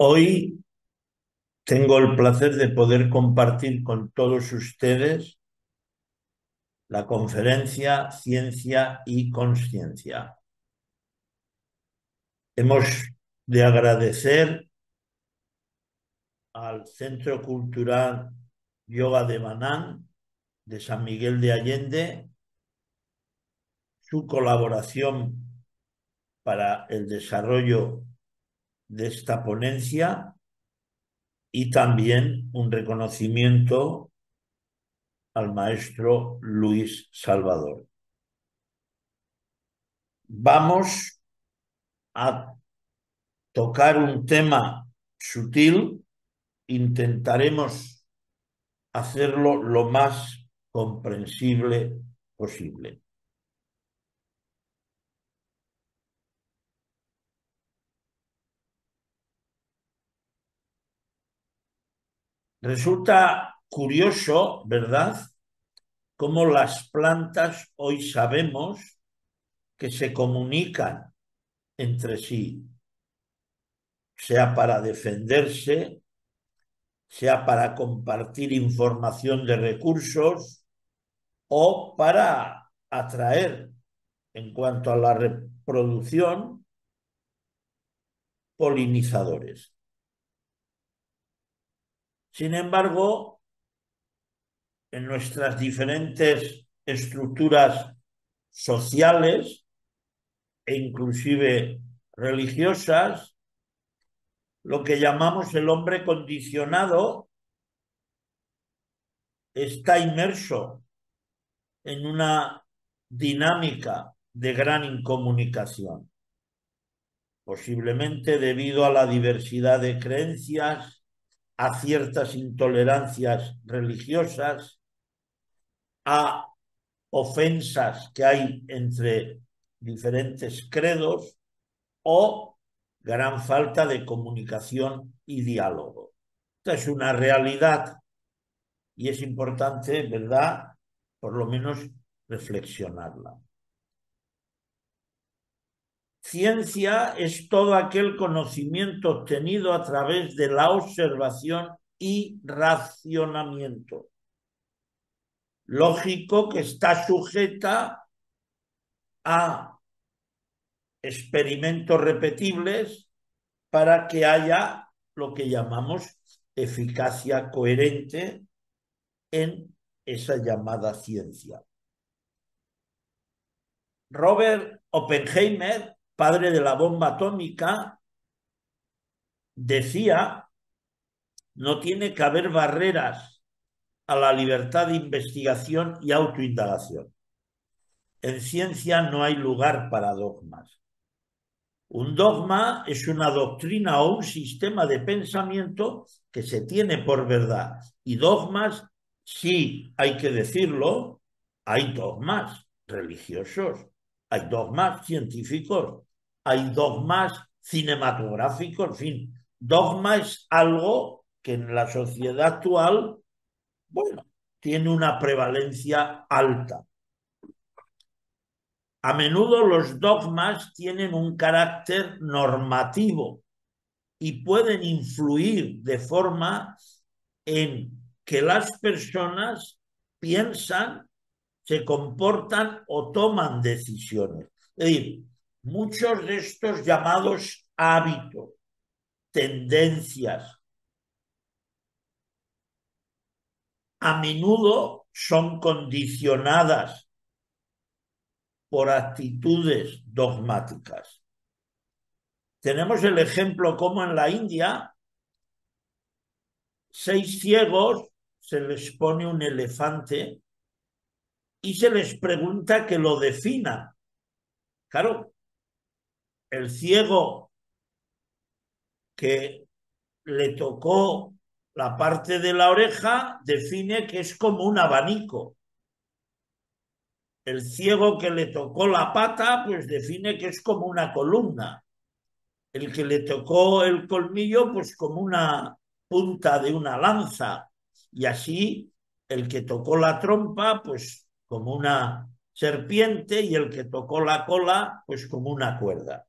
Hoy tengo el placer de poder compartir con todos ustedes la conferencia Ciencia y Consciencia. Hemos de agradecer al Centro Cultural Yoga de Manán de San Miguel de Allende su colaboración para el desarrollo de esta ponencia y también un reconocimiento al maestro Luis Salvador. Vamos a tocar un tema sutil, intentaremos hacerlo lo más comprensible posible. Resulta curioso, ¿verdad?, cómo las plantas hoy sabemos que se comunican entre sí, sea para defenderse, sea para compartir información de recursos o para atraer, en cuanto a la reproducción, polinizadores. Sin embargo, en nuestras diferentes estructuras sociales e inclusive religiosas, lo que llamamos el hombre condicionado está inmerso en una dinámica de gran incomunicación, posiblemente debido a la diversidad de creencias, a ciertas intolerancias religiosas, a ofensas que hay entre diferentes credos o gran falta de comunicación y diálogo. Esta es una realidad y es importante, ¿verdad?, por lo menos reflexionarla. Ciencia es todo aquel conocimiento obtenido a través de la observación y racionamiento lógico, que está sujeta a experimentos repetibles para que haya lo que llamamos eficacia coherente en esa llamada ciencia. Robert Oppenheimer, padre de la bomba atómica, decía: no tiene que haber barreras a la libertad de investigación y autoindagación. En ciencia no hay lugar para dogmas. Un dogma es una doctrina o un sistema de pensamiento que se tiene por verdad. Y dogmas, sí, hay que decirlo, hay dogmas religiosos, hay dogmas científicos, hay dogmas cinematográficos, en fin. Dogma es algo que en la sociedad actual, bueno, tiene una prevalencia alta. A menudo los dogmas tienen un carácter normativo y pueden influir de forma en que las personas piensan, se comportan o toman decisiones. Es decir, muchos de estos llamados hábitos, tendencias, a menudo son condicionadas por actitudes dogmáticas. Tenemos el ejemplo como en la India, 6 ciegos se les pone un elefante y se les pregunta que lo definan. Claro, el ciego que le tocó la parte de la oreja define que es como un abanico. El ciego que le tocó la pata, pues define que es como una columna. El que le tocó el colmillo, pues como una punta de una lanza. Y así, el que tocó la trompa, pues como una serpiente, y el que tocó la cola, pues como una cuerda.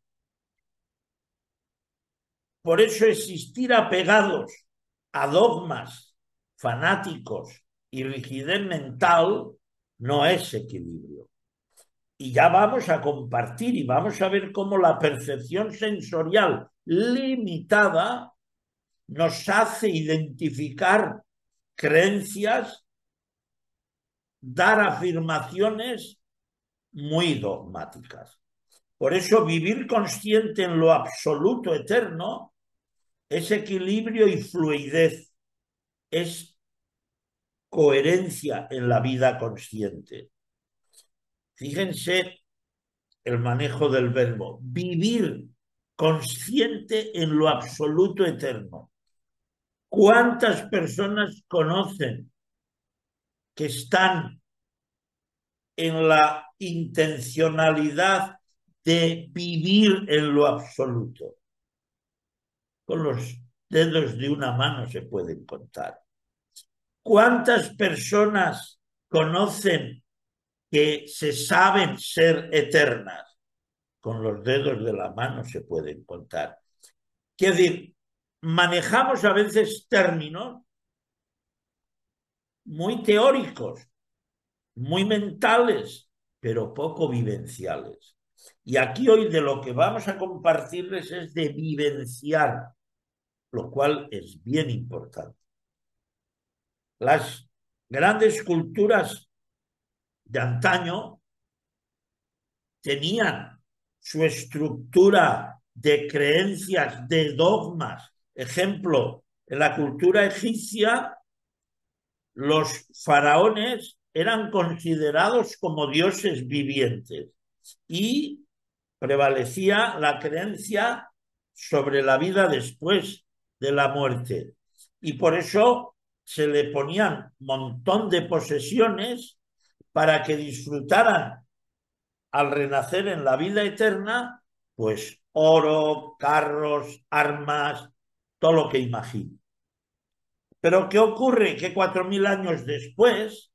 Por eso existir apegados a dogmas fanáticos y rigidez mental no es equilibrio. Y ya vamos a compartir y vamos a ver cómo la percepción sensorial limitada nos hace identificar creencias, dar afirmaciones muy dogmáticas. Por eso vivir consciente en lo absoluto eterno es equilibrio y fluidez, es coherencia en la vida consciente. Fíjense el manejo del verbo, vivir consciente en lo absoluto eterno. ¿Cuántas personas conocen que están en la intencionalidad de vivir en lo absoluto? Con los dedos de una mano se pueden contar. ¿Cuántas personas conocen que se saben ser eternas? Con los dedos de la mano se pueden contar. Quiero decir, manejamos a veces términos muy teóricos, muy mentales, pero poco vivenciales. Y aquí hoy de lo que vamos a compartirles es de vivenciar, lo cual es bien importante. Las grandes culturas de antaño tenían su estructura de creencias, de dogmas. Ejemplo, en la cultura egipcia, los faraones eran considerados como dioses vivientes y prevalecía la creencia sobre la vida después de la muerte. Y por eso se le ponían un montón de posesiones para que disfrutaran al renacer en la vida eterna, pues oro, carros, armas, todo lo que imaginen. Pero ¿qué ocurre? Que 4000 años después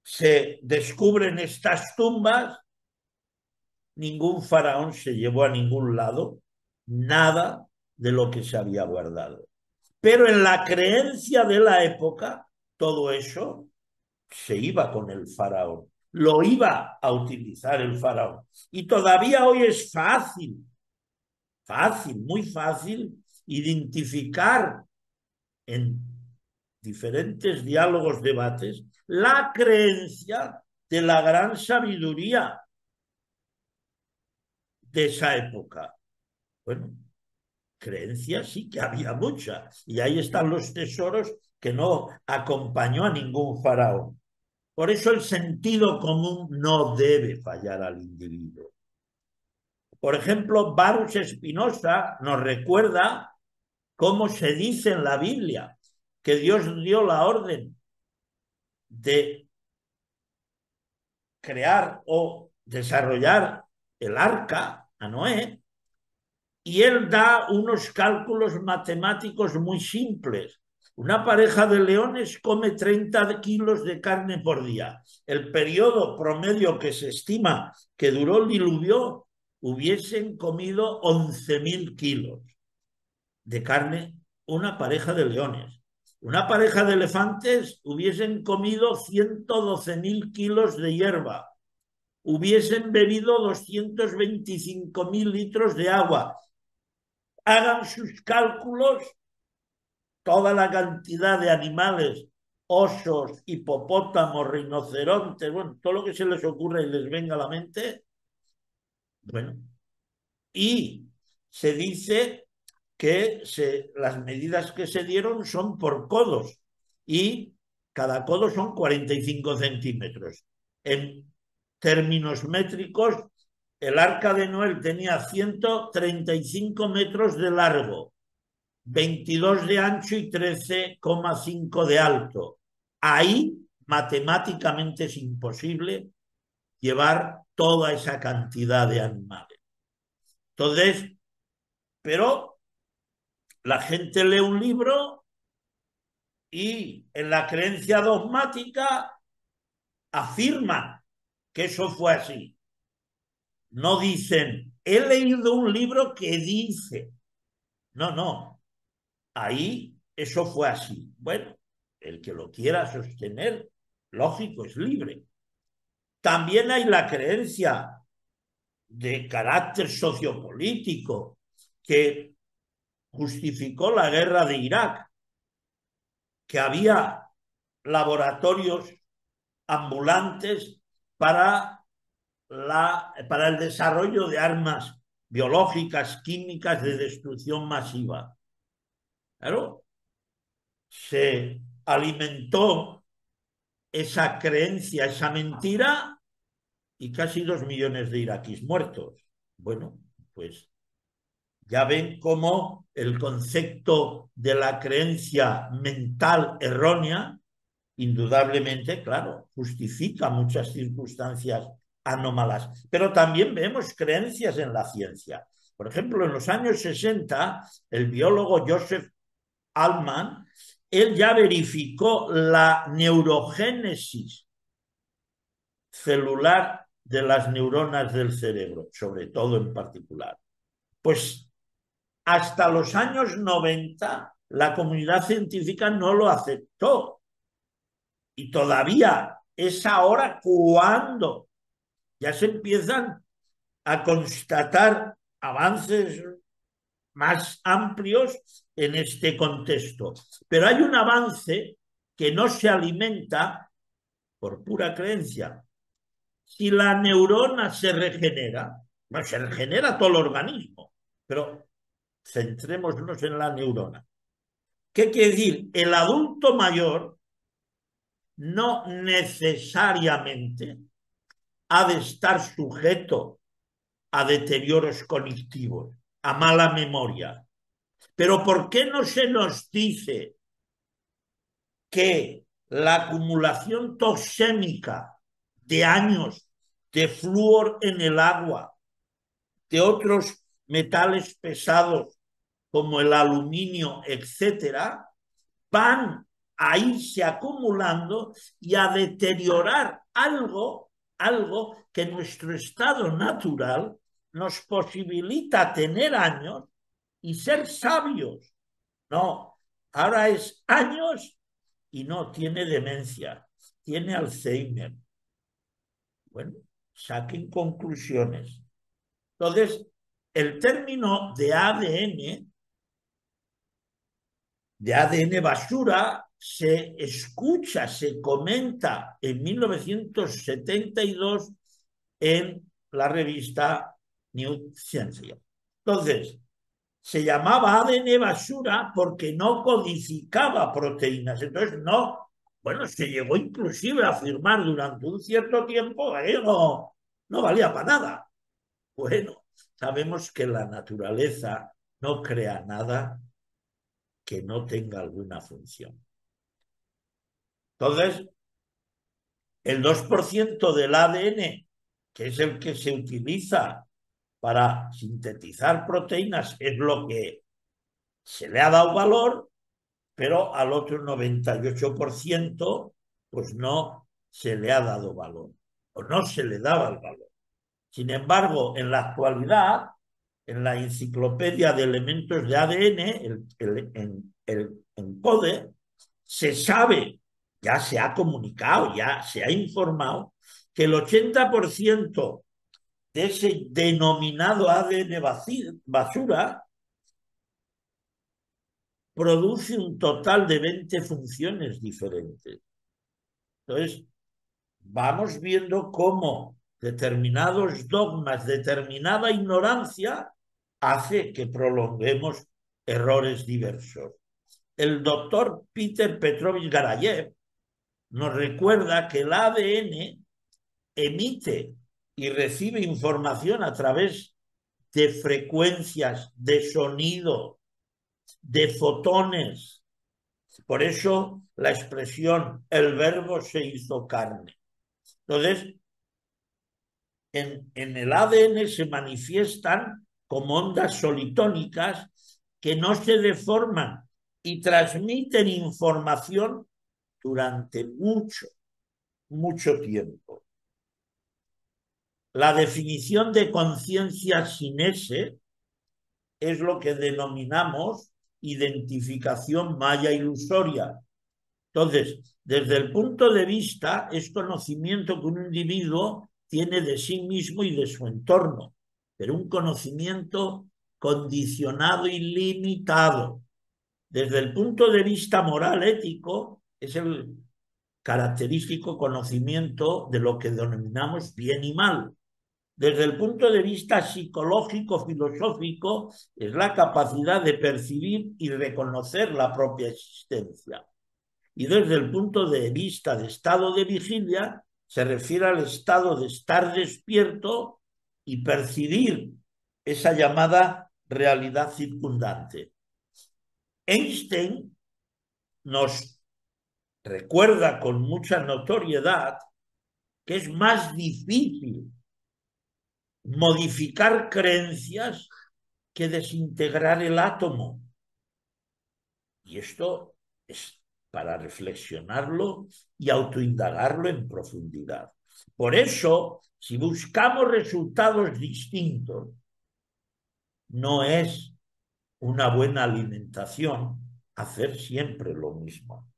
se descubren estas tumbas, ningún faraón se llevó a ningún lado nada de lo que se había guardado. Pero en la creencia de la época, todo eso se iba con el faraón, lo iba a utilizar el faraón. Y todavía hoy es fácil, muy fácil identificar en diferentes diálogos, debates, la creencia de la gran sabiduría de esa época. Bueno, creencias sí que había muchas, y ahí están los tesoros que no acompañó a ningún faraón. Por eso el sentido común no debe fallar al individuo. Por ejemplo, Baruch Spinoza nos recuerda cómo se dice en la Biblia que Dios dio la orden de crear o desarrollar el arca a Noé, y él da unos cálculos matemáticos muy simples. Una pareja de leones come 30 kilos de carne por día. El periodo promedio que se estima que duró el diluvio, hubiesen comido 11.000 kilos de carne una pareja de leones. Una pareja de elefantes hubiesen comido 112.000 kilos de hierba. Hubiesen bebido 225.000 litros de agua. Hagan sus cálculos, toda la cantidad de animales, osos, hipopótamos, rinocerontes, bueno, todo lo que se les ocurra y les venga a la mente, bueno, y se dice que las medidas que se dieron son por codos y cada codo son 45 centímetros. En términos métricos, el arca de Noé tenía 135 metros de largo, 22 de ancho y 13,5 de alto. Ahí matemáticamente es imposible llevar toda esa cantidad de animales. Entonces, pero la gente lee un libro y en la creencia dogmática afirman que eso fue así. No dicen, he leído un libro que dice, No, no. Ahí eso fue así. Bueno, el que lo quiera sostener, lógico, es libre. También hay la creencia de carácter sociopolítico que justificó la guerra de Irak, que había laboratorios ambulantes para, para el desarrollo de armas biológicas, químicas de destrucción masiva. Claro, se alimentó esa creencia, esa mentira, y casi 2 millones de iraquíes muertos. Bueno, pues ya ven cómo el concepto de la creencia mental errónea, indudablemente, claro, justifica muchas circunstancias anómalas. Pero también vemos creencias en la ciencia. Por ejemplo, en los años 60, el biólogo Joseph Altman, él ya verificó la neurogénesis celular de las neuronas del cerebro, sobre todo en particular. Pues hasta los años 90 la comunidad científica no lo aceptó. Y todavía es ahora cuando ya se empiezan a constatar avances más amplios en este contexto. Pero hay un avance que no se alimenta por pura creencia. Si la neurona se regenera, bueno, se regenera todo el organismo, pero centrémonos en la neurona. ¿Qué quiere decir? El adulto mayor no necesariamente ha de estar sujeto a deterioros cognitivos, a mala memoria. Pero ¿por qué no se nos dice que la acumulación toxémica de años de flúor en el agua, de otros metales pesados como el aluminio, etcétera, van a irse acumulando y a deteriorar algo que nuestro estado natural nos posibilita tener años y ser sabios? No, ahora es años y no, tiene demencia, tiene Alzheimer. Bueno, saquen conclusiones. Entonces, el término de ADN basura se escucha, se comenta en 1972 en la revista New Science. Entonces, se llamaba ADN basura porque no codificaba proteínas. Entonces, no, bueno, se llegó inclusive a afirmar durante un cierto tiempo que no valía para nada. Bueno, sabemos que la naturaleza no crea nada que no tenga alguna función. Entonces, el 2% del ADN, que es el que se utiliza para sintetizar proteínas, es lo que se le ha dado valor, pero al otro 98% pues no se le ha dado valor o no se le daba el valor. Sin embargo, en la actualidad, en la enciclopedia de elementos de ADN, el ENCODE, se sabe, ya se ha comunicado, ya se ha informado, que el 80% de ese denominado ADN basura produce un total de 20 funciones diferentes. Entonces, vamos viendo cómo determinados dogmas, determinada ignorancia, hace que prolonguemos errores diversos. El doctor Peter Petrovich Garayev nos recuerda que el ADN emite y recibe información a través de frecuencias, de sonido, de fotones. Por eso la expresión el verbo se hizo carne. Entonces, en el ADN se manifiestan como ondas solitónicas que no se deforman y transmiten información durante mucho tiempo. La definición de conciencia sin ese es lo que denominamos identificación maya ilusoria. Entonces, desde el punto de vista, es conocimiento que un individuo tiene de sí mismo y de su entorno, pero un conocimiento condicionado y limitado. Desde el punto de vista moral, ético, es el característico conocimiento de lo que denominamos bien y mal. Desde el punto de vista psicológico, filosófico, es la capacidad de percibir y reconocer la propia existencia. Y desde el punto de vista de estado de vigilia, se refiere al estado de estar despierto y percibir esa llamada realidad circundante. Einstein nos recuerda con mucha notoriedad que es más difícil modificar creencias que desintegrar el átomo. Y esto es para reflexionarlo y autoindagarlo en profundidad. Por eso, si buscamos resultados distintos, no es una buena alimentación hacer siempre lo mismo.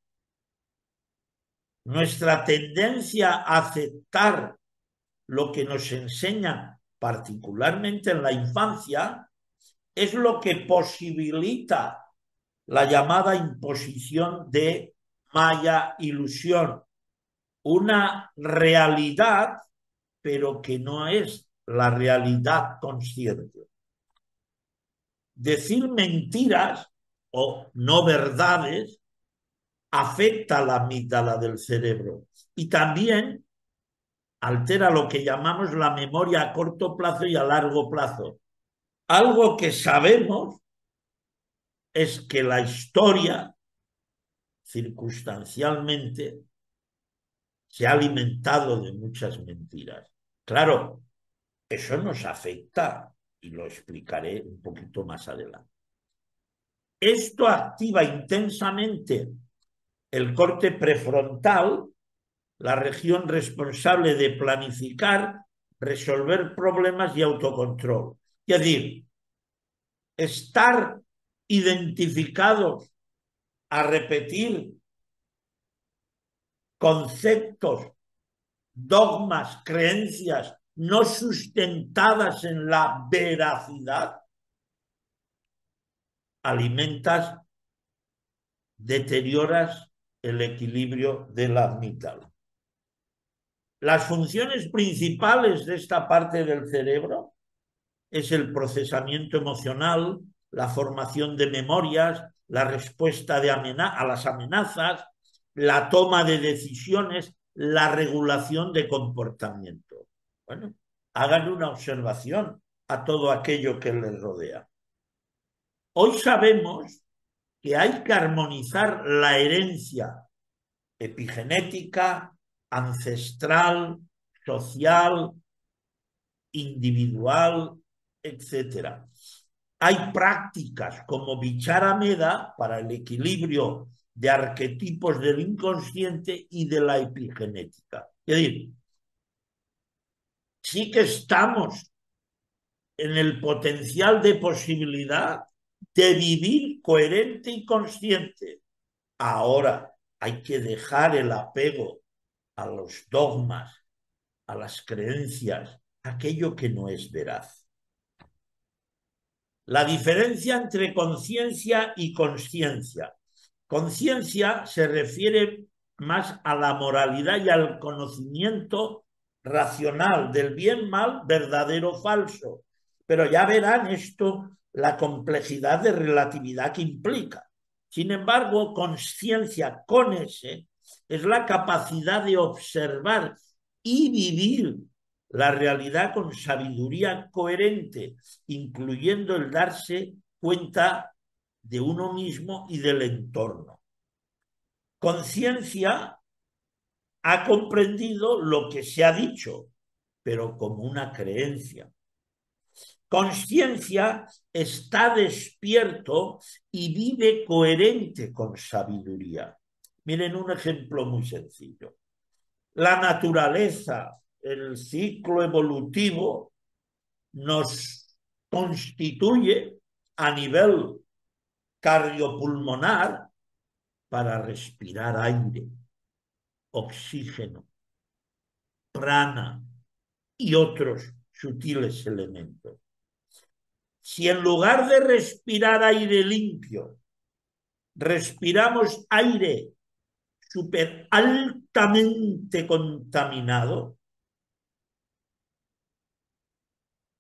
Nuestra tendencia a aceptar lo que nos enseña, particularmente en la infancia, es lo que posibilita la llamada imposición de maya ilusión, una realidad, pero que no es la realidad consciente. Decir mentiras o no verdades afecta la amígdala del cerebro y también altera lo que llamamos la memoria a corto plazo y a largo plazo. Algo que sabemos es que la historia, circunstancialmente, se ha alimentado de muchas mentiras. Claro, eso nos afecta y lo explicaré un poquito más adelante. Esto activa intensamente el corte prefrontal, la región responsable de planificar, resolver problemas y autocontrol. Es decir, estar identificados a repetir conceptos, dogmas, creencias no sustentadas en la veracidad, alimentas, deterioras el equilibrio de la amígdala. Las funciones principales de esta parte del cerebro es el procesamiento emocional, la formación de memorias, la respuesta de a las amenazas, la toma de decisiones, la regulación de comportamiento. Bueno, hagan una observación a todo aquello que les rodea. Hoy sabemos que hay que armonizar la herencia epigenética, ancestral, social, individual, etcétera. Hay prácticas como Vicharameda para el equilibrio de arquetipos del inconsciente y de la epigenética. Es decir, sí que estamos en el potencial de posibilidad de vivir coherente y consciente. Ahora hay que dejar el apego a los dogmas, a las creencias, aquello que no es veraz. La diferencia entre conciencia y consciencia. Conciencia se refiere más a la moralidad y al conocimiento racional del bien, mal, verdadero, falso. Pero ya verán esto, la complejidad de relatividad que implica. Sin embargo, consciencia con ese es la capacidad de observar y vivir la realidad con sabiduría coherente, incluyendo el darse cuenta de uno mismo y del entorno. Conciencia ha comprendido lo que se ha dicho, pero como una creencia. Conciencia está despierto y vive coherente con sabiduría. Miren un ejemplo muy sencillo. La naturaleza, el ciclo evolutivo, nos constituye a nivel cardiopulmonar para respirar aire, oxígeno, prana y otros sutiles elementos. Si en lugar de respirar aire limpio, respiramos aire súper altamente contaminado,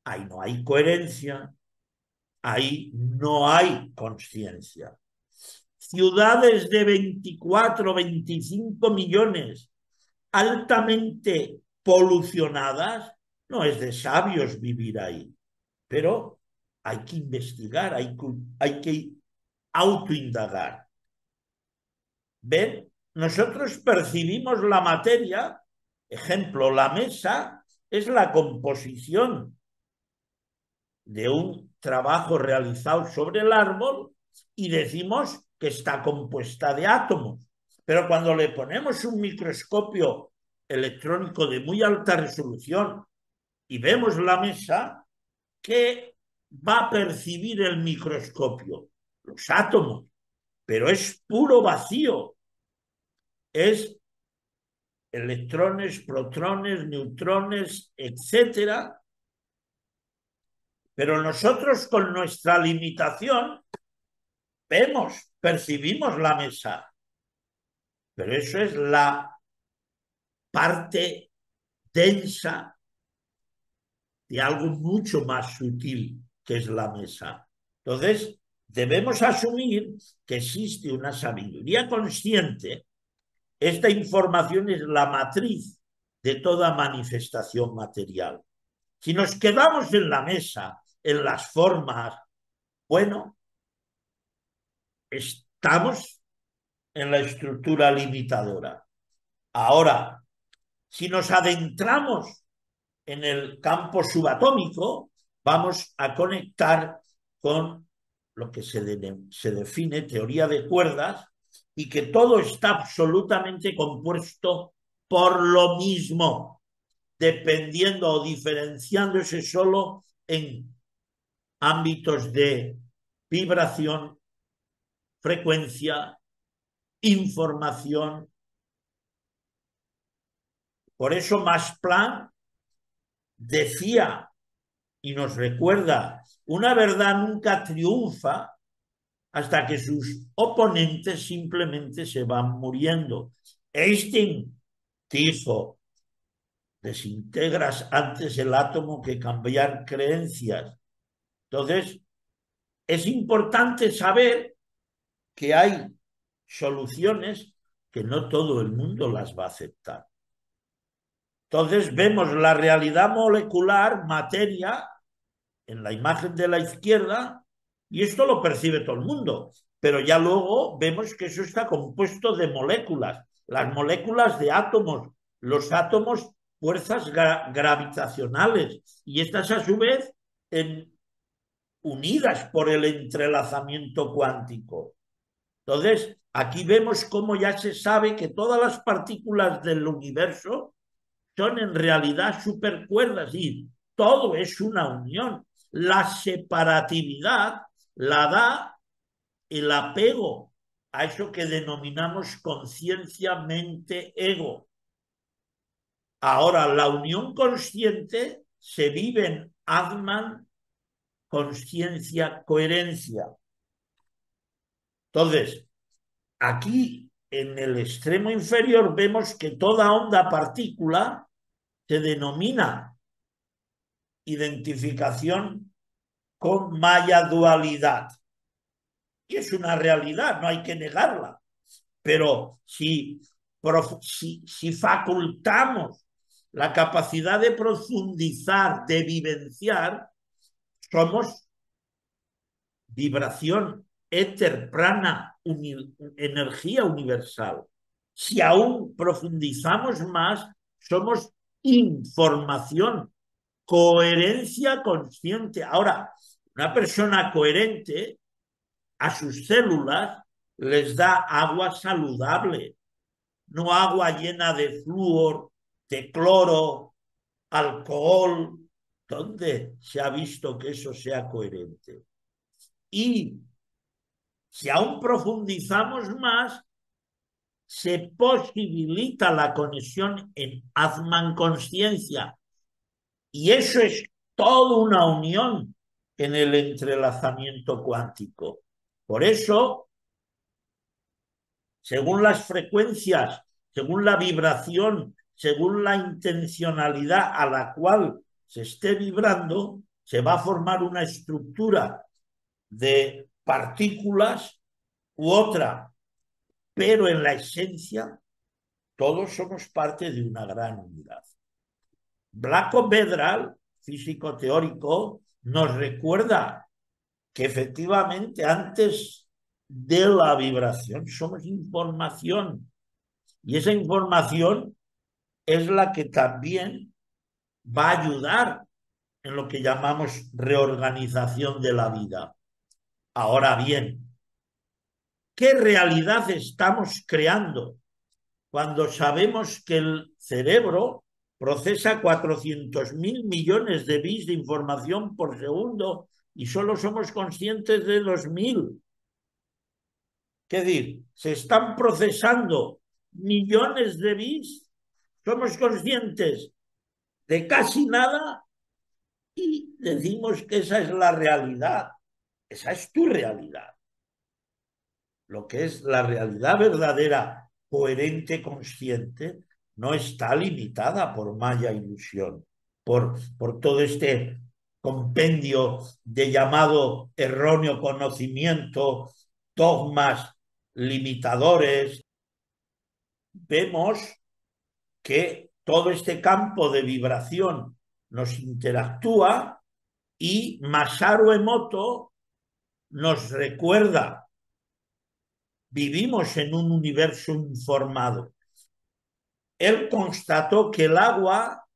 ahí no hay coherencia, ahí no hay conciencia. Ciudades de 24, 25 millones altamente polucionadas, no es de sabios vivir ahí, pero hay que investigar, hay que autoindagar. ¿Ven? Nosotros percibimos la materia, ejemplo, la mesa es la composición de un trabajo realizado sobre el árbol y decimos que está compuesta de átomos. Pero cuando le ponemos un microscopio electrónico de muy alta resolución y vemos la mesa, ¿qué va a percibir el microscopio? Los átomos, pero es puro vacío. Es electrones, protones, neutrones, etcétera. Pero nosotros con nuestra limitación vemos, percibimos la mesa. Pero eso es la parte densa de algo mucho más sutil que es la mesa. Entonces, debemos asumir que existe una sabiduría consciente. Esta información es la matriz de toda manifestación material. Si nos quedamos en la mesa, en las formas, bueno, estamos en la estructura limitadora. Ahora, si nos adentramos en el campo subatómico, vamos a conectar con lo que se define teoría de cuerdas y que todo está absolutamente compuesto por lo mismo, dependiendo o diferenciándose solo en ámbitos de vibración, frecuencia, información. Por eso Max Planck decía y nos recuerda, una verdad nunca triunfa hasta que sus oponentes simplemente se van muriendo. Einstein dijo, desintegras antes el átomo que cambiar creencias. Entonces, es importante saber que hay soluciones que no todo el mundo las va a aceptar. Entonces vemos la realidad molecular, materia, en la imagen de la izquierda, y esto lo percibe todo el mundo, pero ya luego vemos que eso está compuesto de moléculas, las moléculas de átomos, los átomos, fuerzas gravitacionales, y estas a su vez unidas por el entrelazamiento cuántico. Entonces, aquí vemos cómo ya se sabe que todas las partículas del universo son en realidad supercuerdas y todo es una unión. La separatividad la da el apego a eso que denominamos conciencia, mente, ego. Ahora, la unión consciente se vive en Atman, conciencia, coherencia. Entonces, aquí en el extremo inferior vemos que toda onda partícula se denomina identificación con maya dualidad. Y es una realidad, no hay que negarla. Pero si facultamos la capacidad de profundizar, de vivenciar, somos vibración, éter, prana, energía universal. Si aún profundizamos más, somos información, coherencia consciente. Ahora, una persona coherente a sus células les da agua saludable, no agua llena de flúor, de cloro, alcohol. ¿Dónde se ha visto que eso sea coherente? Y si aún profundizamos más, se posibilita la conexión en Atman conciencia. Y eso es toda una unión en el entrelazamiento cuántico. Por eso, según las frecuencias, según la vibración, según la intencionalidad a la cual se esté vibrando, se va a formar una estructura de partículas u otra, pero en la esencia todos somos parte de una gran unidad. Blanco Bedral, físico teórico, nos recuerda que efectivamente antes de la vibración somos información, y esa información es la que también va a ayudar en lo que llamamos reorganización de la vida. Ahora bien, ¿qué realidad estamos creando cuando sabemos que el cerebro procesa 400.000 millones de bits de información por segundo y solo somos conscientes de 2.000? Es decir, se están procesando millones de bits, somos conscientes de casi nada y decimos que esa es la realidad. Esa es tu realidad. Lo que es la realidad verdadera, coherente, consciente, no está limitada por maya ilusión, por todo este compendio de llamado erróneo conocimiento, dogmas limitadores. Vemos que todo este campo de vibración nos interactúa y Masaru Emoto nos recuerda: vivimos en un universo informado. Él constató que el agua,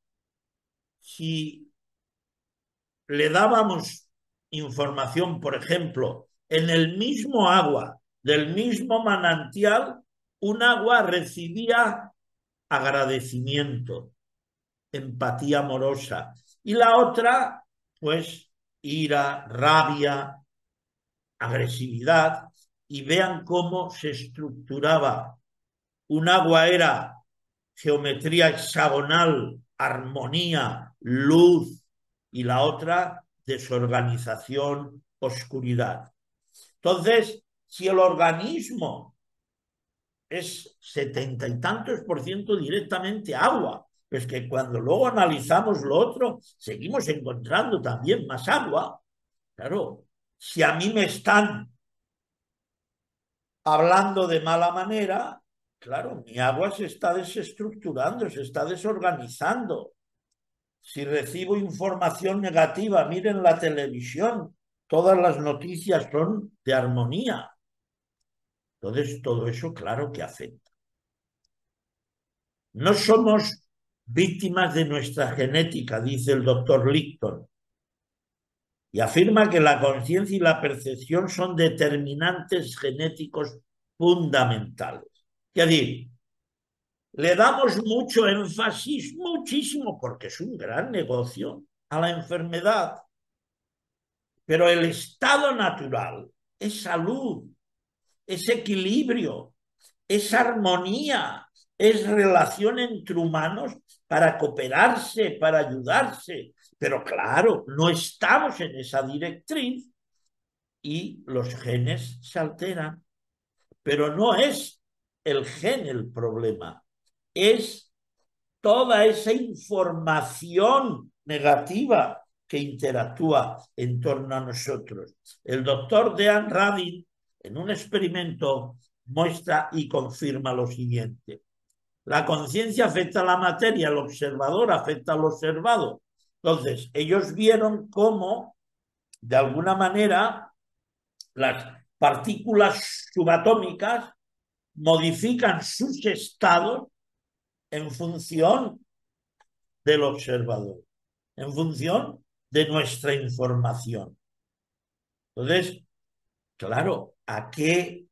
si le dábamos información, por ejemplo, en el mismo agua del mismo manantial, un agua recibía agradecimiento, empatía amorosa, y la otra, pues, ira, rabia, agresividad, y vean cómo se estructuraba. Un agua era geometría hexagonal, armonía, luz, y la otra desorganización, oscuridad. Entonces, si el organismo es 70 y tantos % directamente agua, pues que cuando luego analizamos lo otro, seguimos encontrando también más agua. Claro, si a mí me están hablando de mala manera, claro, mi agua se está desestructurando, se está desorganizando. Si recibo información negativa, miren la televisión, todas las noticias son de armonía. Entonces, todo eso, claro que afecta. No somos víctimas de nuestra genética, dice el doctor Lipton, y afirma que la conciencia y la percepción son determinantes genéticos fundamentales. Es decir, le damos mucho énfasis, muchísimo, porque es un gran negocio, a la enfermedad. Pero el estado natural es salud, es equilibrio, es armonía, es relación entre humanos para cooperarse, para ayudarse. Pero claro, no estamos en esa directriz y los genes se alteran. Pero no es el gen el problema, es toda esa información negativa que interactúa en torno a nosotros. El doctor Dean Radin, en un experimento, muestra y confirma lo siguiente: la conciencia afecta a la materia, el observador afecta al observado. Entonces, ellos vieron cómo, de alguna manera, las partículas subatómicas modifican sus estados en función del observador, en función de nuestra información. Entonces, claro, ¿a qué,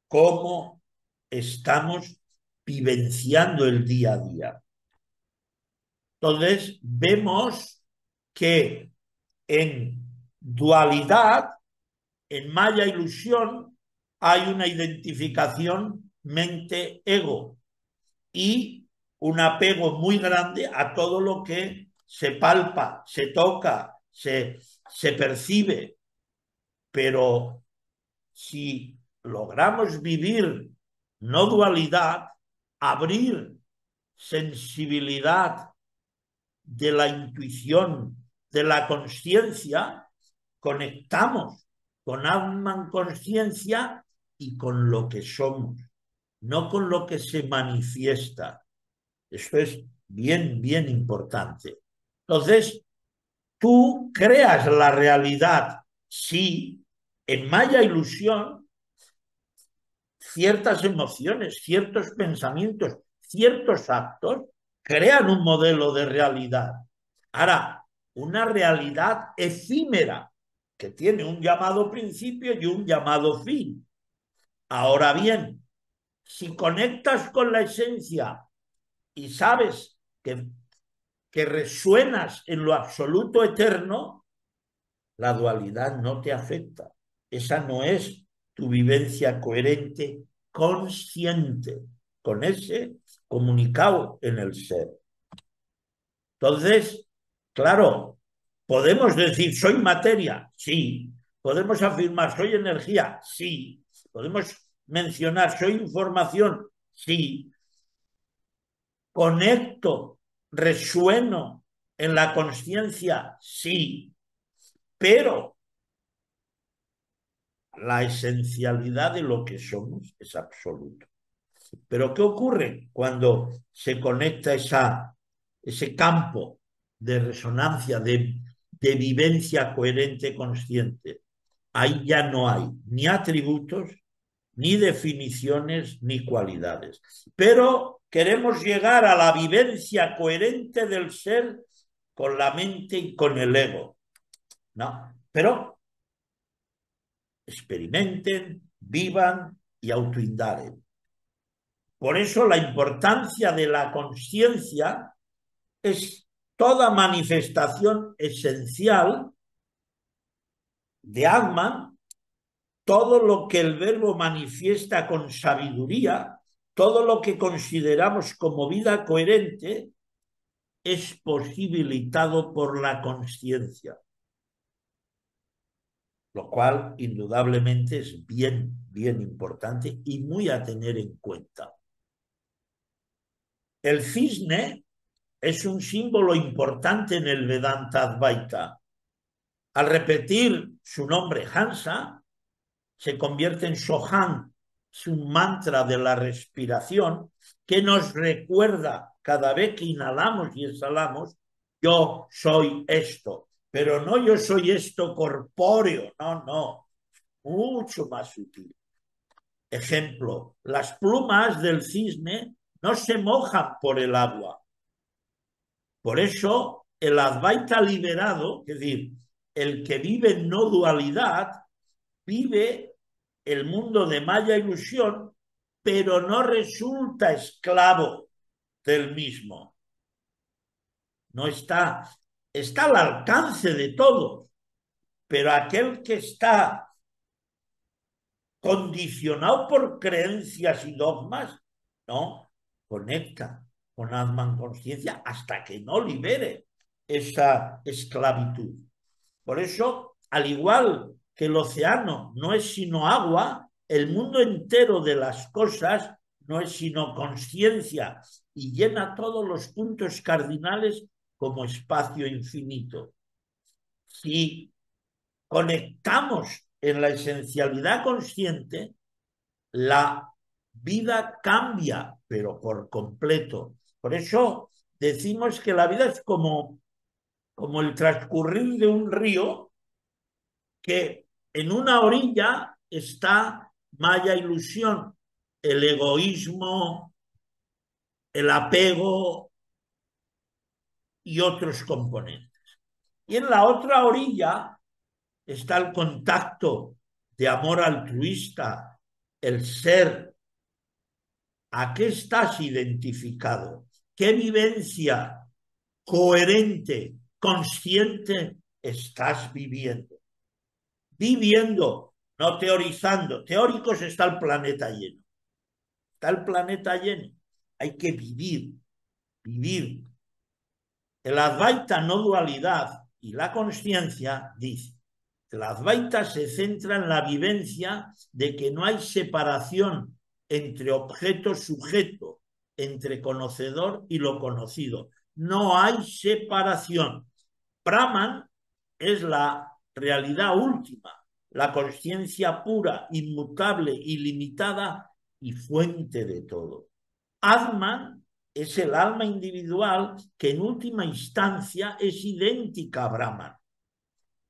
cómo estamos vivenciando el día a día? Entonces, vemos que en dualidad en Maya ilusión hay una identificación mente-ego y un apego muy grande a todo lo que se palpa, se toca, se percibe. Pero si logramos vivir no dualidad, abrir sensibilidad de la intuición, de la conciencia, conectamos con Atman conciencia y con lo que somos, no con lo que se manifiesta. Esto es bien, bien importante. Entonces, tú creas la realidad, sí, en Maya ilusión, ciertas emociones, ciertos pensamientos, ciertos actos crean un modelo de realidad. Ahora, una realidad efímera que tiene un llamado principio y un llamado fin. Ahora bien, si conectas con la esencia y sabes que resuenas en lo absoluto eterno, la dualidad no te afecta. Esa no es tu vivencia coherente, consciente, con ese comunicado en el ser. Entonces, claro, podemos decir, soy materia, sí. Podemos afirmar, soy energía, sí. Podemos mencionar, soy información, sí. Conecto, resueno en la conciencia, sí. Pero la esencialidad de lo que somos es absoluto. Pero ¿qué ocurre cuando se conecta ese campo de resonancia, de vivencia coherente consciente? Ahí ya no hay ni atributos, ni definiciones, ni cualidades. Pero queremos llegar a la vivencia coherente del ser con la mente y con el ego. No, pero experimenten, vivan y autoindaguen. Por eso la importancia de la conciencia es toda manifestación esencial de Atman, todo lo que el verbo manifiesta con sabiduría, todo lo que consideramos como vida coherente, es posibilitado por la conciencia, lo cual indudablemente es bien, bien importante y muy a tener en cuenta. El cisne es un símbolo importante en el Vedanta Advaita. Al repetir su nombre Hansa, se convierte en Sohan, es un mantra de la respiración que nos recuerda cada vez que inhalamos y exhalamos, yo soy esto, pero no yo soy esto corpóreo, no, mucho más sutil. Ejemplo, las plumas del cisne no se mojan por el agua. Por eso, el Advaita liberado, es decir, el que vive en no dualidad, vive el mundo de Maya ilusión, pero no resulta esclavo del mismo. No está al alcance de todos, pero aquel que está condicionado por creencias y dogmas, no conecta con Atman conciencia hasta que no libere esa esclavitud. Por eso, al igual que el océano no es sino agua, el mundo entero de las cosas no es sino conciencia y llena todos los puntos cardinales como espacio infinito. Si conectamos en la esencialidad consciente, la vida cambia, pero por completo. Por eso decimos que la vida es como el transcurrir de un río, que en una orilla está Maya ilusión, el egoísmo, el apego y otros componentes. Y en la otra orilla está el contacto de amor altruista, el ser. ¿A qué estás identificado? ¿Qué vivencia coherente, consciente estás viviendo? Viviendo no teorizando. Teóricos está el planeta lleno. Está el planeta lleno. Hay que vivir, vivir. El Advaita no dualidad y la consciencia dice, el Advaita se centra en la vivencia de que no hay separación entre objeto-sujeto, entre conocedor y lo conocido. No hay separación. Brahman es la realidad última, la consciencia pura, inmutable, ilimitada y fuente de todo. Atman es el alma individual que en última instancia es idéntica a Brahman.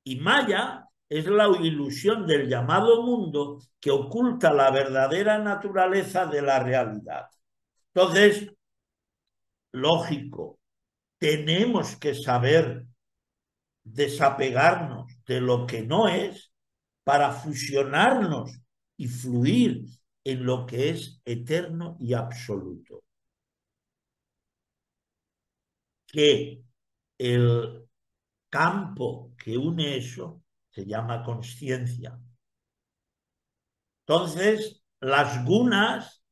Y Maya es la ilusión del llamado mundo que oculta la verdadera naturaleza de la realidad. Entonces, lógico, tenemos que saber desapegarnos de lo que no es para fusionarnos y fluir en lo que es eterno y absoluto. Que el campo que une eso se llama consciencia. Entonces, las gunas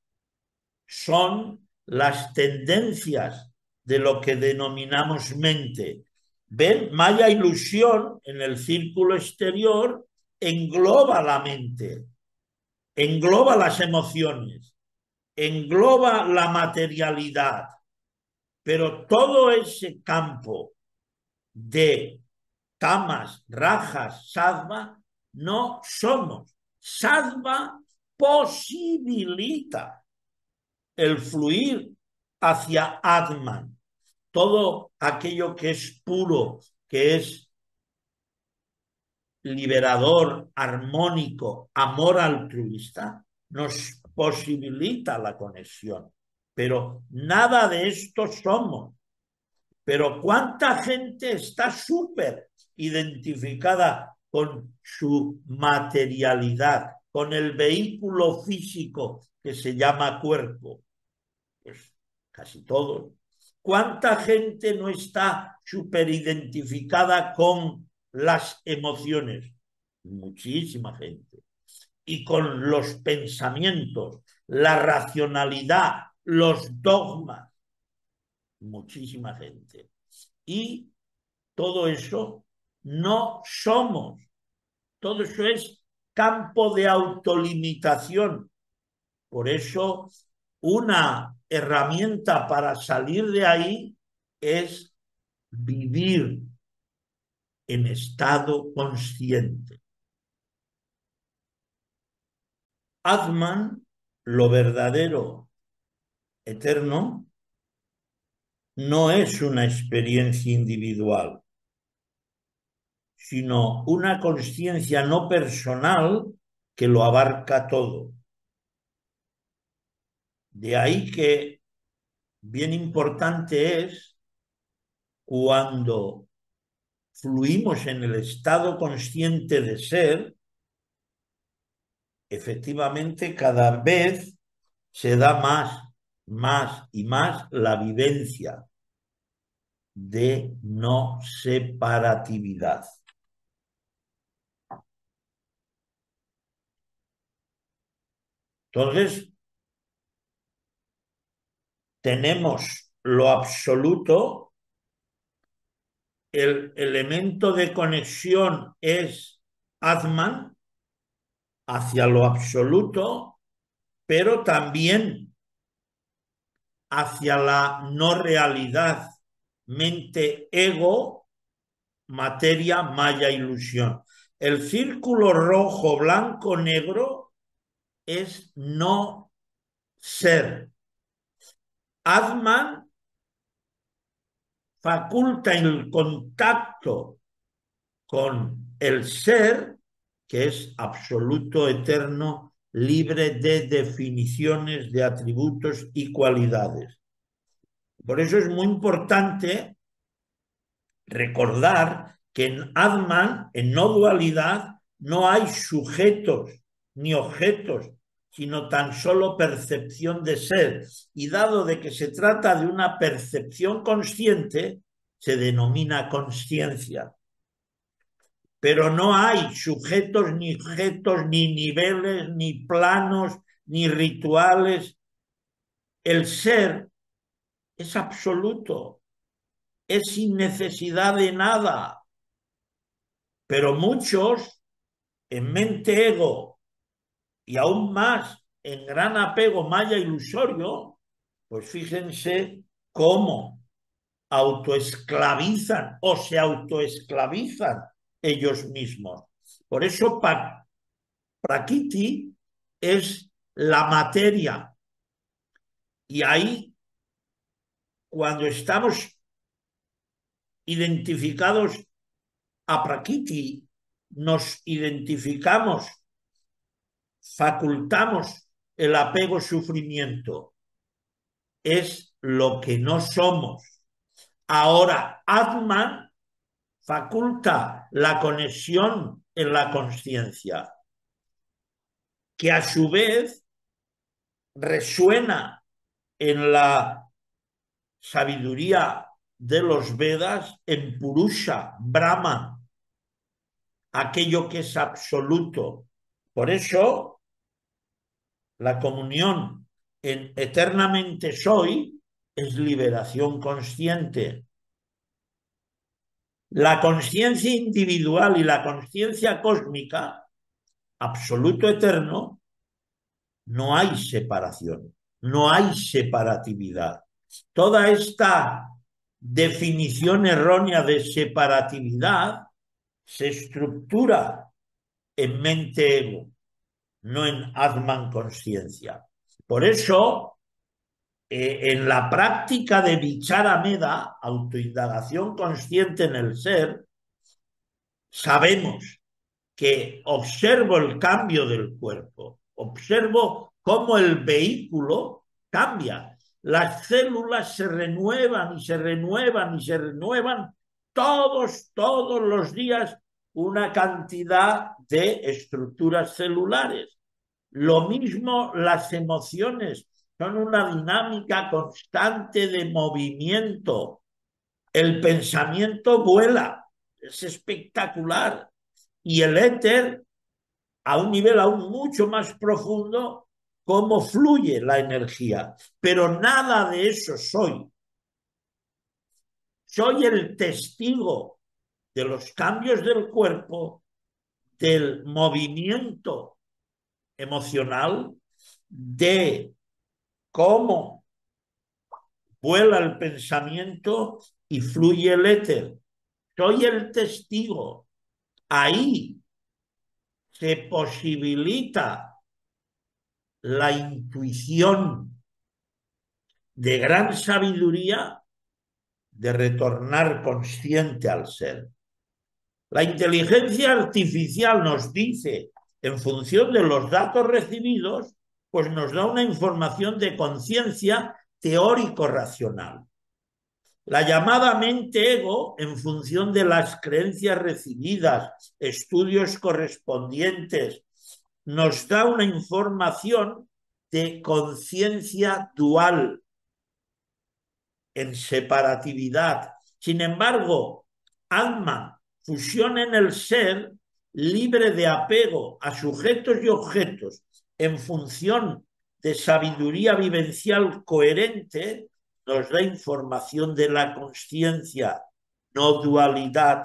son las tendencias de lo que denominamos mente. ¿Ven? Maya ilusión en el círculo exterior engloba la mente, engloba las emociones, engloba la materialidad, pero todo ese campo de tamas, rajas, sattva, no somos. Sattva posibilita el fluir hacia Atman. Todo aquello que es puro, que es liberador, armónico, amor altruista, nos posibilita la conexión. Pero nada de esto somos. Pero ¿cuánta gente está súper identificada con su materialidad, con el vehículo físico que se llama cuerpo? Pues casi todos. ¿Cuánta gente no está súper identificada con las emociones? Muchísima gente. Y con los pensamientos, la racionalidad, los dogmas. Muchísima gente. Y todo eso no somos. Todo eso es campo de autolimitación. Por eso, una herramienta para salir de ahí es vivir en estado consciente. Atman, lo verdadero, eterno, no es una experiencia individual, sino una consciencia no personal que lo abarca todo. De ahí que bien importante es cuando fluimos en el estado consciente de ser, efectivamente cada vez se da más y más la vivencia de no separatividad. Entonces, tenemos lo absoluto, el elemento de conexión es Atman hacia lo absoluto, pero también hacia la no realidad, mente, ego, materia, maya, ilusión. El círculo rojo, blanco, negro es no ser. Atman faculta el contacto con el ser, que es absoluto, eterno, libre de definiciones, de atributos y cualidades. Por eso es muy importante recordar que en Atman, en no dualidad, no hay sujetos ni objetos, sino tan solo percepción de ser. Y dado de que se trata de una percepción consciente, se denomina consciencia. pero no hay sujetos, ni objetos, ni niveles, ni planos, ni rituales. El ser es absoluto, es sin necesidad de nada. Pero muchos, en mente ego y aún más en gran apego maya ilusorio, pues fíjense cómo autoesclavizan o se autoesclavizan ellos mismos. Por eso Prakriti es la materia. Y ahí, cuando estamos identificados a Prakriti, nos identificamos, facultamos el apego-sufrimiento. Es lo que no somos. Ahora, Atman faculta la conexión en la conciencia, que a su vez resuena en la sabiduría de los Vedas, en Purusha, Brahman, aquello que es absoluto. Por eso, la comunión en eternamente soy es liberación consciente. La conciencia individual y la conciencia cósmica, absoluto eterno, no hay separación, no hay separatividad. Toda esta definición errónea de separatividad se estructura en mente ego, no en Atman conciencia. Por eso, en la práctica de Vicharameda, autoindagación consciente en el ser, sabemos que observo el cambio del cuerpo, observo cómo el vehículo cambia. Las células se renuevan y se renuevan y se renuevan todos los días una cantidad de estructuras celulares. Lo mismo las emociones, son una dinámica constante de movimiento. El pensamiento vuela, es espectacular. Y el éter, a un nivel aún mucho más profundo, cómo fluye la energía. Pero nada de eso soy. Soy el testigo de los cambios del cuerpo, del movimiento emocional, de cómo vuela el pensamiento y fluye el éter. Soy el testigo. Ahí se posibilita la intuición de gran sabiduría de retornar consciente al ser. La inteligencia artificial nos dice, en función de los datos recibidos, pues nos da una información de conciencia teórico-racional. La llamada mente ego, en función de las creencias recibidas, estudios correspondientes, nos da una información de conciencia dual, en separatividad. Sin embargo, alma, fusión en el ser, libre de apego a sujetos y objetos, en función de sabiduría vivencial coherente, nos da información de la consciencia, no dualidad.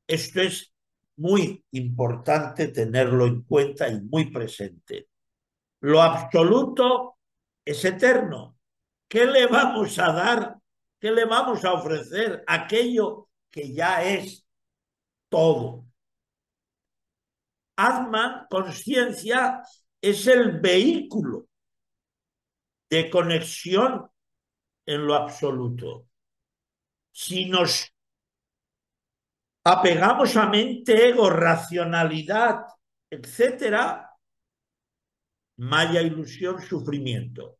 Esto es muy importante tenerlo en cuenta y muy presente. Lo absoluto es eterno. ¿Qué le vamos a dar? ¿Qué le vamos a ofrecer? Aquello que ya es todo. Atman, conciencia, es el vehículo de conexión en lo absoluto. Si nos apegamos a mente, ego, racionalidad, etcétera, maya, ilusión, sufrimiento.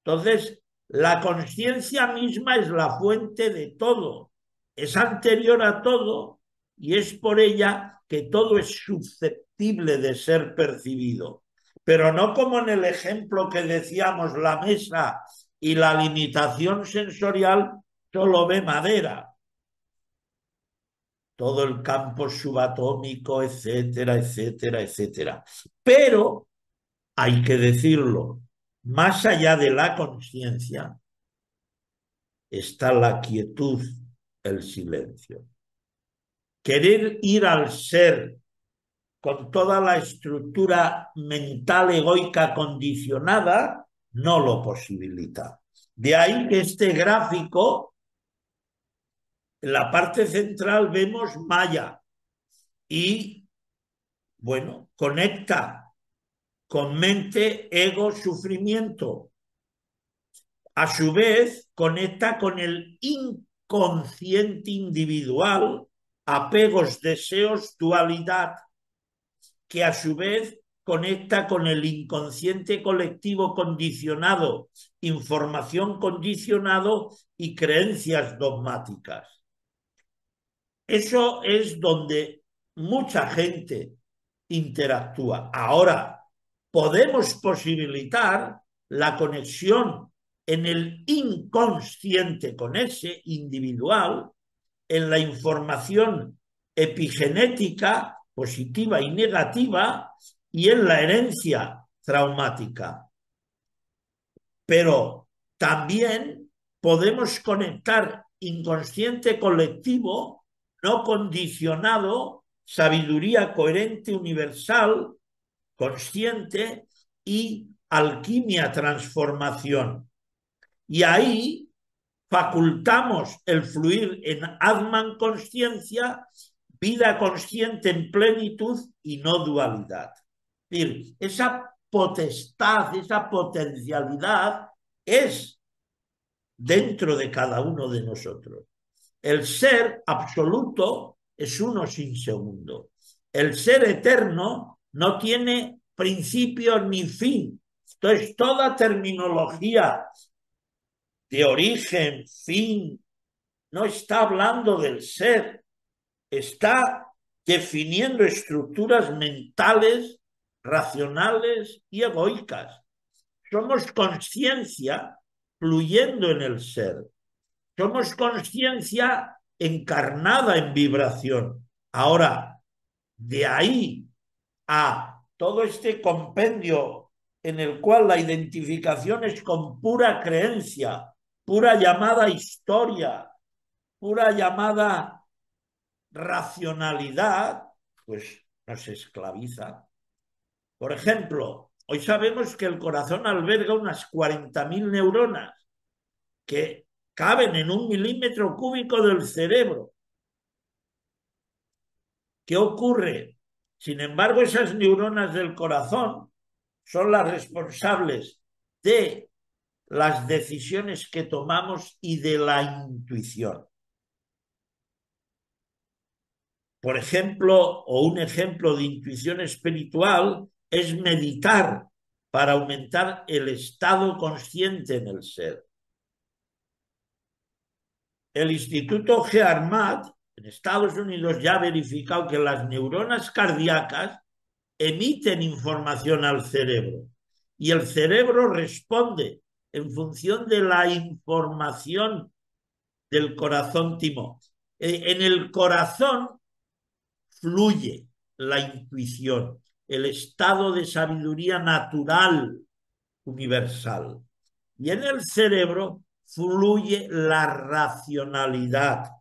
Entonces, la conciencia misma es la fuente de todo, es anterior a todo y es por ella que todo es susceptible de ser percibido. Pero no como en el ejemplo que decíamos, la mesa y la limitación sensorial solo ve madera. todo el campo subatómico, etcétera, etcétera, etcétera. Pero, hay que decirlo, más allá de la conciencia está la quietud, el silencio. Querer ir al ser con toda la estructura mental egoica condicionada no lo posibilita. De ahí que este gráfico, en la parte central vemos Maya y, bueno, conecta con mente, ego, sufrimiento. A su vez, conecta con el inconsciente individual, apegos, deseos, dualidad, que a su vez conecta con el inconsciente colectivo condicionado, información condicionado y creencias dogmáticas. Eso es donde mucha gente interactúa. Ahora, podemos posibilitar la conexión en el inconsciente con ese individual, en la información epigenética positiva y negativa y en la herencia traumática. Pero también podemos conectar inconsciente colectivo, no condicionado, sabiduría coherente, universal, consciente y alquimia, transformación. Y ahí facultamos el fluir en Atman consciencia, vida consciente en plenitud y no dualidad. Es decir, esa potestad, esa potencialidad es dentro de cada uno de nosotros. El ser absoluto es uno sin segundo. El ser eterno no tiene principio ni fin. Entonces, toda terminología de origen, fin, no está hablando del ser, está definiendo estructuras mentales, racionales y egoicas. Somos conciencia fluyendo en el ser. Somos conciencia encarnada en vibración. Ahora, de ahí a todo este compendio en el cual la identificación es con pura creencia, pura llamada historia, pura llamada racionalidad, pues nos esclaviza. Por ejemplo, hoy sabemos que el corazón alberga unas 40.000 neuronas que caben en 1 milímetro cúbico del cerebro. ¿Qué ocurre? Sin embargo, esas neuronas del corazón son las responsables de las decisiones que tomamos y de la intuición. Por ejemplo, o un ejemplo de intuición espiritual es meditar para aumentar el estado consciente en el ser. El Instituto Gearmat en Estados Unidos ya ha verificado que las neuronas cardíacas emiten información al cerebro y el cerebro responde en función de la información del corazón timo. En el corazón fluye la intuición, el estado de sabiduría natural universal. Y en el cerebro fluye la racionalidad,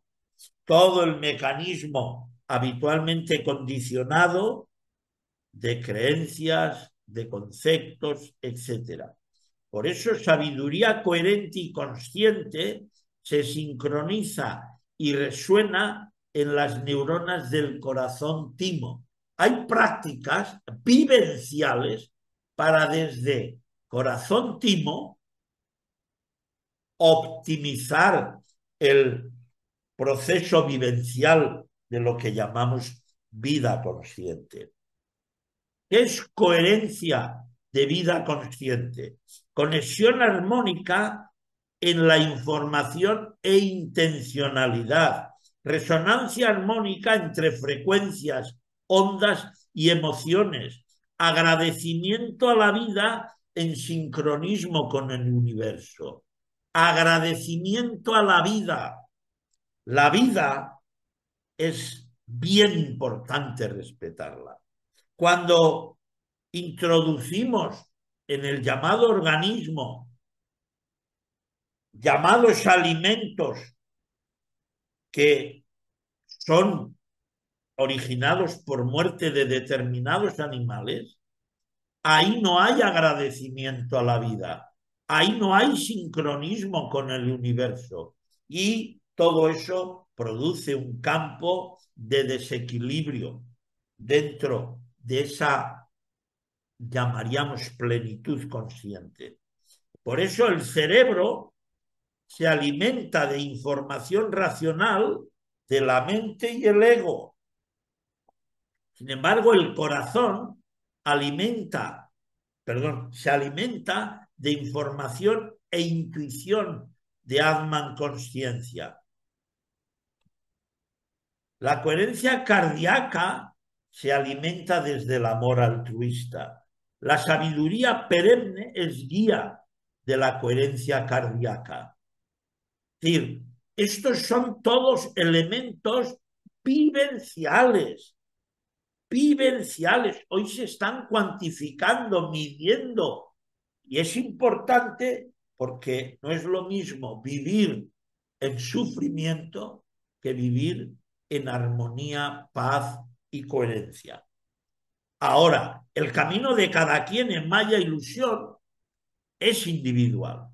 todo el mecanismo habitualmente condicionado de creencias, de conceptos, etc. Por eso sabiduría coherente y consciente se sincroniza y resuena en las neuronas del corazón timo. Hay prácticas vivenciales para desde corazón timo optimizar el proceso vivencial de lo que llamamos vida consciente. ¿Qué es coherencia de vida consciente? Conexión armónica en la información e intencionalidad. Resonancia armónica entre frecuencias, ondas y emociones. Agradecimiento a la vida en sincronismo con el universo. Agradecimiento a la vida. La vida es bien importante respetarla. Cuando introducimos en el llamado organismo llamados alimentos que son originados por muerte de determinados animales, ahí no hay agradecimiento a la vida, ahí no hay sincronismo con el universo y todo eso produce un campo de desequilibrio dentro de esa, llamaríamos, plenitud consciente. Por eso el cerebro se alimenta de información racional de la mente y el ego. Sin embargo, el corazón se alimenta de información e intuición de Atman conciencia. La coherencia cardíaca se alimenta desde el amor altruista. La sabiduría perenne es guía de la coherencia cardíaca. Es decir, estos son todos elementos vivenciales. Hoy se están cuantificando, midiendo. Y es importante porque no es lo mismo vivir en sufrimiento que vivir en armonía, paz y coherencia. Ahora, el camino de cada quien en Maya Ilusión es individual.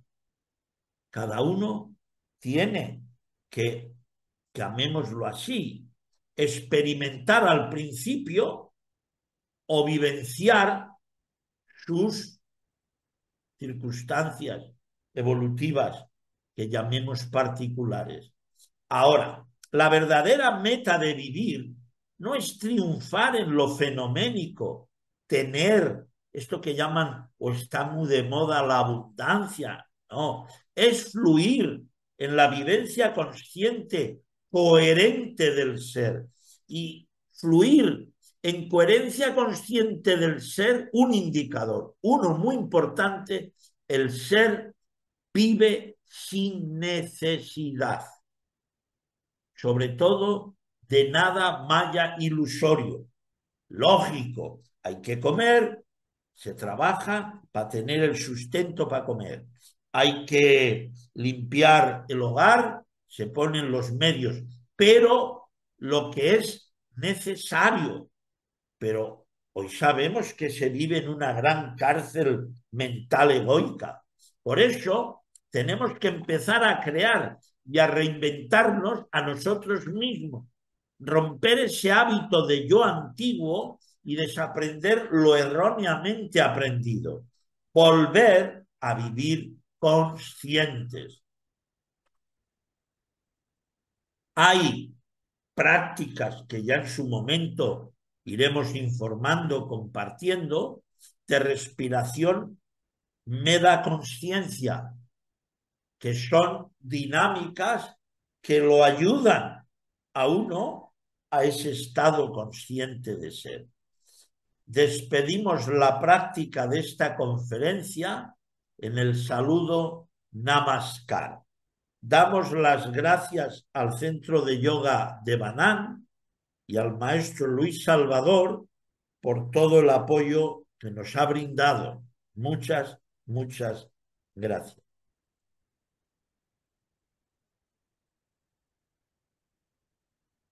Cada uno tiene que, llamémoslo así, experimentar al principio o vivenciar sus circunstancias evolutivas que llamemos particulares. Ahora, la verdadera meta de vivir no es triunfar en lo fenoménico, tener esto que llaman o está muy de moda la abundancia, no, es fluir en la vivencia consciente, coherente del ser y fluir en coherencia consciente del ser, un indicador, uno muy importante, el ser vive sin necesidad, sobre todo de nada maya ilusorio. Lógico, hay que comer, se trabaja para tener el sustento para comer. Hay que limpiar el hogar, se ponen los medios, pero lo que es necesario. Pero hoy sabemos que se vive en una gran cárcel mental egoica. Por eso tenemos que empezar a crear y a reinventarnos a nosotros mismos, romper ese hábito de yo antiguo y desaprender lo erróneamente aprendido, volver a vivir conscientes. Hay prácticas que ya en su momento iremos informando, compartiendo, de respiración meda conciencia, que son dinámicas que lo ayudan a uno a ese estado consciente de ser. Despedimos la práctica de esta conferencia en el saludo Namaskar. Damos las gracias al Centro de Yoga de Banán y al maestro Luis Salvador por todo el apoyo que nos ha brindado. Muchas, muchas gracias.